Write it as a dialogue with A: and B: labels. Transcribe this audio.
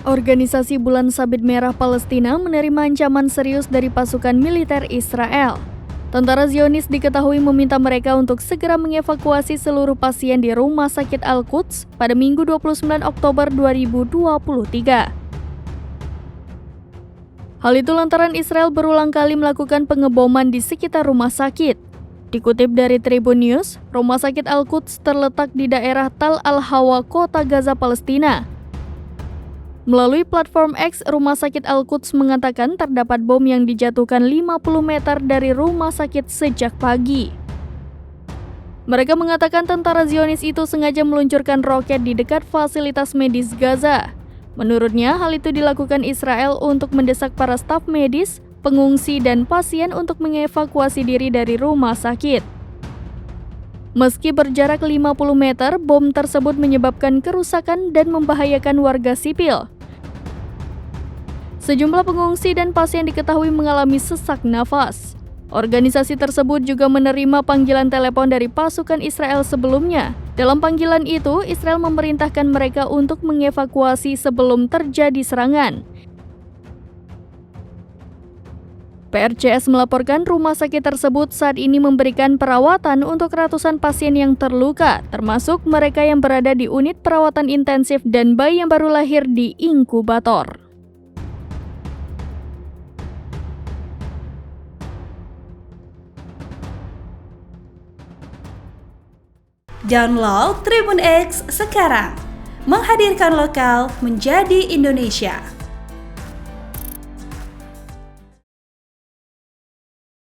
A: Organisasi Bulan Sabit Merah Palestina menerima ancaman serius dari pasukan militer Israel. Tentara Zionis diketahui meminta mereka untuk segera mengevakuasi seluruh pasien di Rumah Sakit Al-Quds pada Minggu 29 Oktober 2023. Hal itu lantaran Israel berulang kali melakukan pengeboman di sekitar rumah sakit. Dikutip dari Tribun News, Rumah Sakit Al-Quds terletak di daerah Tal Al-Hawa, kota Gaza, Palestina. Melalui platform X, Rumah Sakit Al-Quds mengatakan terdapat bom yang dijatuhkan 50 meter dari rumah sakit sejak pagi. Mereka mengatakan tentara Zionis itu sengaja meluncurkan roket di dekat fasilitas medis Gaza. Menurutnya, hal itu dilakukan Israel untuk mendesak para staf medis, pengungsi, dan pasien untuk mengevakuasi diri dari rumah sakit. Meski berjarak 50 meter, bom tersebut menyebabkan kerusakan dan membahayakan warga sipil. Sejumlah pengungsi dan pasien diketahui mengalami sesak nafas. Organisasi tersebut juga menerima panggilan telepon dari pasukan Israel sebelumnya. Dalam panggilan itu, Israel memerintahkan mereka untuk mengevakuasi sebelum terjadi serangan. PRCS melaporkan rumah sakit tersebut saat ini memberikan perawatan untuk ratusan pasien yang terluka, termasuk mereka yang berada di unit perawatan intensif dan bayi yang baru lahir di inkubator.
B: Download Tribun X sekarang, menghadirkan lokal menjadi Indonesia.